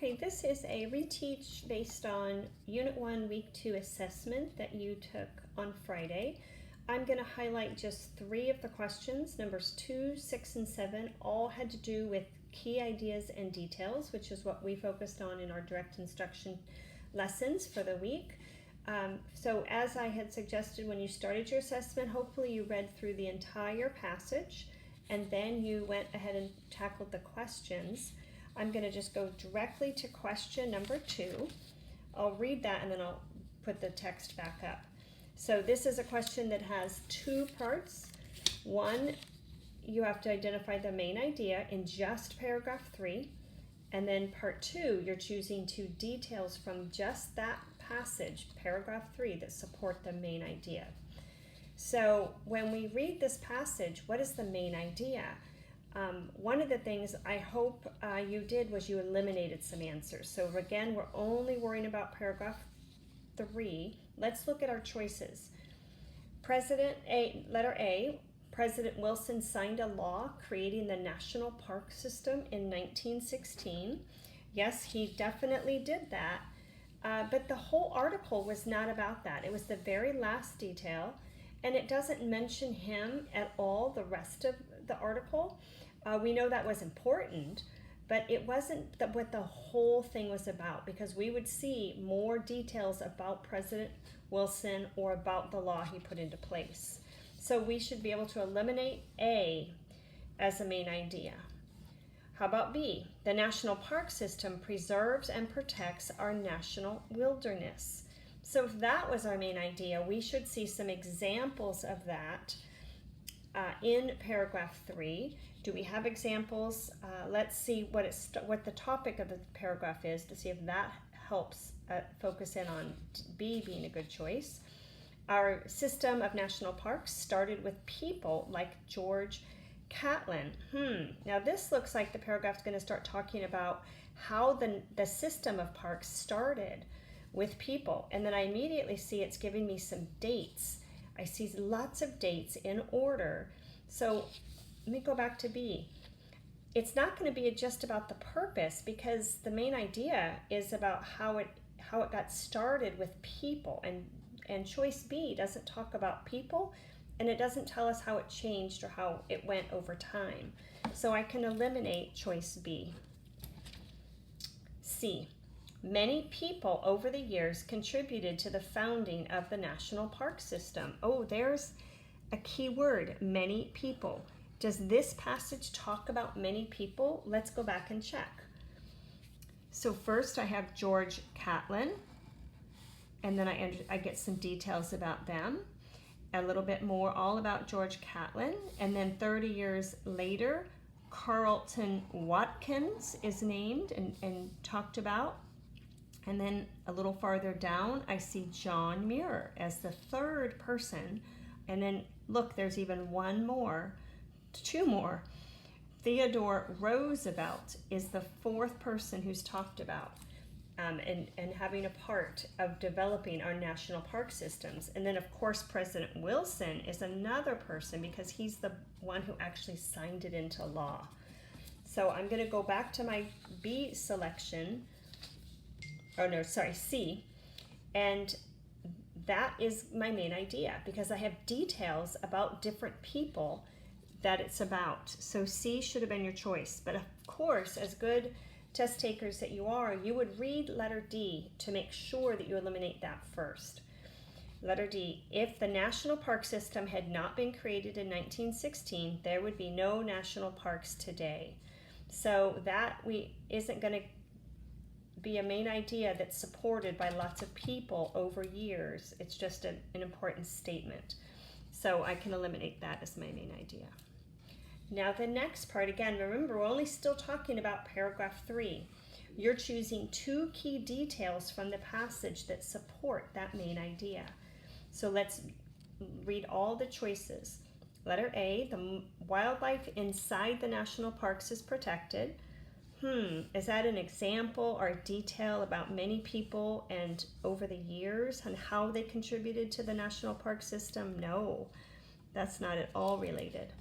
Okay, this is a reteach based on Unit 1, Week 2 assessment that you took on Friday. I'm going to highlight just 3 of the questions. Numbers 2, 6, and 7 all had to do with key ideas and details, which is what we focused on in our direct instruction lessons for the week. So as I had suggested when you started your assessment, hopefully you read through the entire passage and then you went ahead and tackled the questions. I'm going to just go directly to question number 2. I'll read that and then I'll put the text back up. So this is a question that has 2 parts. 1, you have to identify the main idea in just paragraph 3. And then part 2, you're choosing 2 details from just that passage, paragraph 3, that support the main idea. So when we read this passage, what is the main idea? One of the things I hope you did was you eliminated some answers. So again, we're only worrying about paragraph 3. Let's look at our choices. Letter A, President Wilson signed a law creating the National Park System in 1916. Yes, he definitely did that. But the whole article was not about that. It was the very last detail, and it doesn't mention him at all the rest of the article. We know that was important, but it wasn't what the whole thing was about, because we would see more details about President Wilson or about the law he put into place. So we should be able to eliminate A as a main idea. How about B? The National Park System preserves and protects our national wilderness. So if that was our main idea, we should see some examples of that in paragraph 3. Do we have examples? Let's see what the topic of the paragraph is to see if that helps focus in on B being a good choice. Our system of national parks started with people like George Catlin. Now this looks like the paragraph's going to start talking about how the system of parks started with people. And then I immediately see it's giving me some dates. I see lots of dates in order. So let me go back to B. It's not going to be just about the purpose, because the main idea is about how it got started with people, and choice B doesn't talk about people, and it doesn't tell us how it changed or how it went over time. So I can eliminate choice B. C. Many people over the years contributed to the founding of the National Park System. Oh, there's a key word, many people. Does this passage talk about many people? Let's go back and check. So first I have George Catlin, and then I get some details about them, a little bit more all about George Catlin, and then 30 years later, Carlton Watkins is named and talked about. And then a little farther down, I see John Muir as the 3rd person. And then look, there's even 2 more. Theodore Roosevelt is the 4th person who's talked about and having a part of developing our national park systems. And then of course President Wilson is another person, because he's the one who actually signed it into law. So I'm going to go back to my B selection. C. And that is my main idea, because I have details about different people that it's about. So C should have been your choice. But of course, as good test takers that you are, you would read letter D to make sure that you eliminate that first. Letter D, if the National Park System had not been created in 1916, there would be no national parks today. So that isn't going to be a main idea that's supported by lots of people over years. It's just an important statement. So I can eliminate that as my main idea. Now the next part, again, remember we're only still talking about paragraph 3. You're choosing 2 key details from the passage that support that main idea. So let's read all the choices. Letter A, the wildlife inside the national parks is protected. Is that an example or a detail about many people and over the years and how they contributed to the national park system? No, that's not at all related.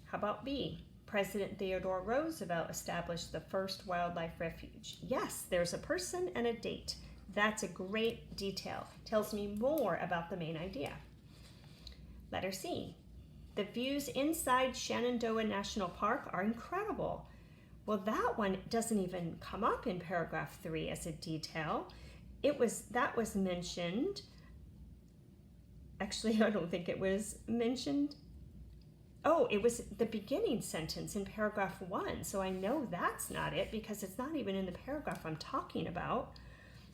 How about B? President Theodore Roosevelt established the first wildlife refuge? Yes, there's a person and a date. That's a great detail. Tells me more about the main idea. Letter C. The views inside Shenandoah National Park are incredible. Well, that one doesn't even come up in paragraph 3 as a detail. That was mentioned. Actually, I don't think it was mentioned. Oh, it was the beginning sentence in paragraph 1. So I know that's not it because it's not even in the paragraph I'm talking about.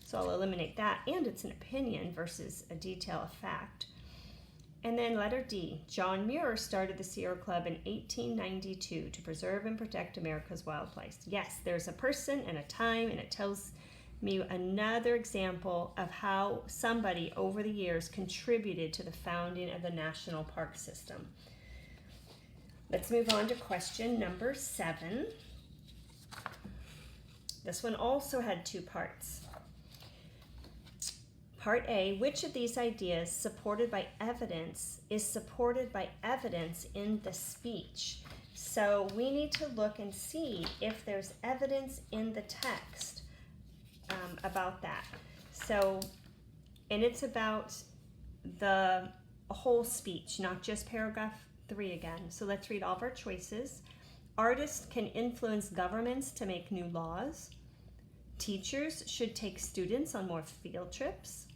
So I'll eliminate that. And it's an opinion versus a detail of fact. And then letter D. John Muir started the Sierra Club in 1892 to preserve and protect America's wildlife. Yes, there's a person and a time, and it tells me another example of how somebody over the years contributed to the founding of the national park system. Let's move on to question number 7. This one also had 2 parts. Part A, which of these ideas is supported by evidence in the speech? So we need to look and see if there's evidence in the text about that. So, and it's about the whole speech, not just paragraph 3 again. So let's read all of our choices. Artists can influence governments to make new laws. Teachers should take students on more field trips.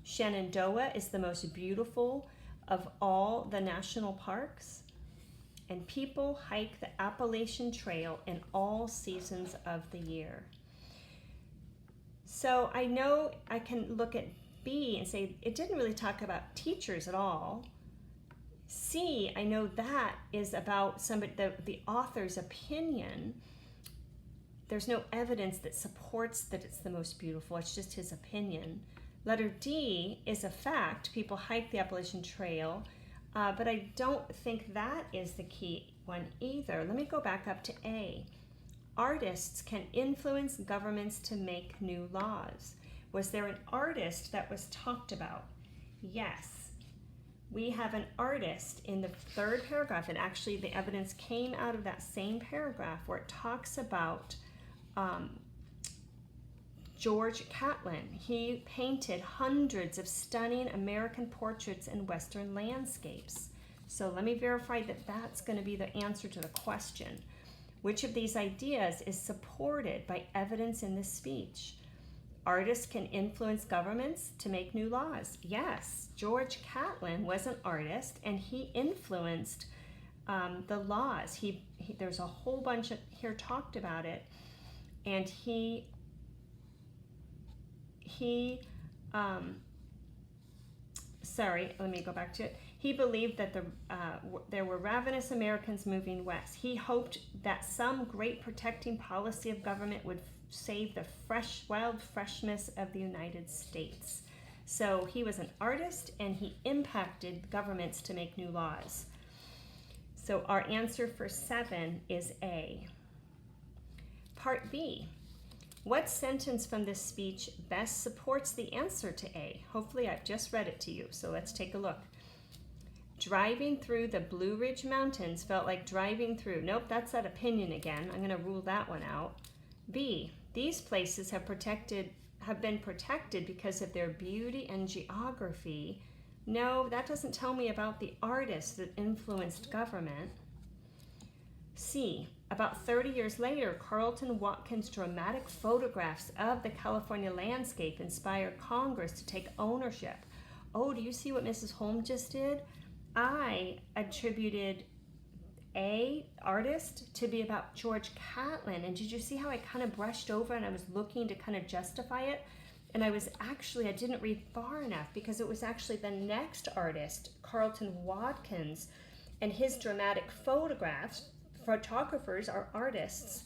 Shenandoah is the most beautiful of all the national parks. And people hike the Appalachian Trail in all seasons of the year. So I know I can look at B and say it didn't really talk about teachers at all. C, I know that is about somebody, the author's opinion. There's no evidence that supports that it's the most beautiful. It's just his opinion. Letter D is a fact. People hike the Appalachian Trail, but I don't think that is the key one either. Let me go back up to A. Artists can influence governments to make new laws. Was there an artist that was talked about? Yes. We have an artist in the 3rd paragraph, and actually the evidence came out of that same paragraph where it talks about George Catlin. He painted hundreds of stunning American portraits and Western landscapes. So let me verify that that's going to be the answer to the question. Which of these ideas is supported by evidence in this speech? Artists can influence governments to make new laws. Yes, George Catlin was an artist and he influenced the laws. There's a whole bunch here talked about it, and sorry, let me go back to it. He believed that there were ravenous Americans moving west. He hoped that some great protecting policy of government would save the wild freshness of the United States. So he was an artist and he impacted governments to make new laws. So our answer for 7 is A. Part B. What sentence from this speech best supports the answer to A? Hopefully I've just read it to you, so let's take a look. Driving through the Blue Ridge Mountains felt like driving through. Nope, that's that opinion again. I'm going to rule that one out. B. These places have been protected because of their beauty and geography. No, that doesn't tell me about the artists that influenced government. C. About 30 years later, Carleton Watkins' dramatic photographs of the California landscape inspired Congress to take ownership. Oh, do you see what Mrs. Holmes just did? I attributed A, artist, to be about George Catlin. And did you see how I kind of brushed over and I was looking to kind of justify it? And I didn't read far enough because it was actually the next artist, Carleton Watkins, and his dramatic photographs. Photographers are artists.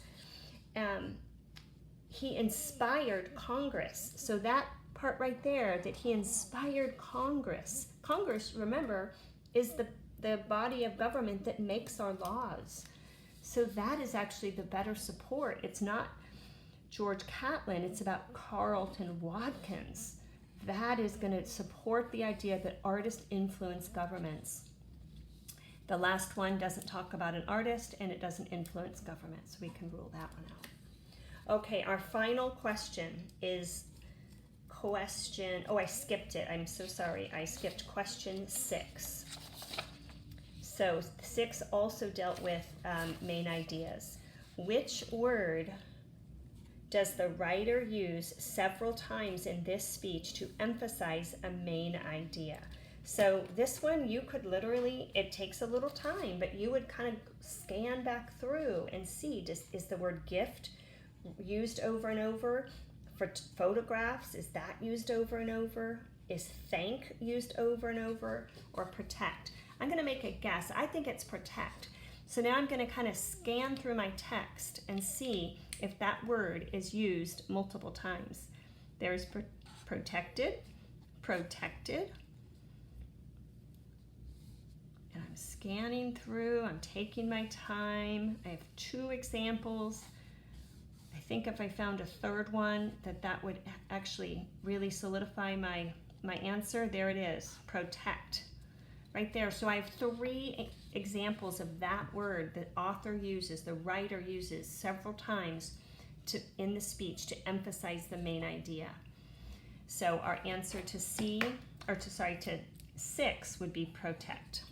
He inspired Congress. So that part right there, that he inspired Congress. Congress, remember, is the body of government that makes our laws. So that is actually the better support. It's not George Catlin, it's about Carleton Watkins. That is going to support the idea that artists influence governments. The last one doesn't talk about an artist and it doesn't influence government, so we can rule that one out. Okay, our final question is I skipped it. I'm so sorry. I skipped question 6. So 6 also dealt with main ideas. Which word does the writer use several times in this speech to emphasize a main idea? So this one, you could literally, it takes a little time, but you would kind of scan back through and see, is the word gift used over and over? For photographs, is that used over and over? Is thank used over and over? Or protect? I'm going to make a guess. I think it's protect. So now I'm going to kind of scan through my text and see if that word is used multiple times. There's protected, protected. And I'm scanning through, I'm taking my time. I have 2 examples. I think if I found a third one, that would actually really solidify my answer. There it is, protect. Right there. So I have 3 examples of that word the author uses, the writer uses several times in the speech to emphasize the main idea. So our answer to 6 would be protect.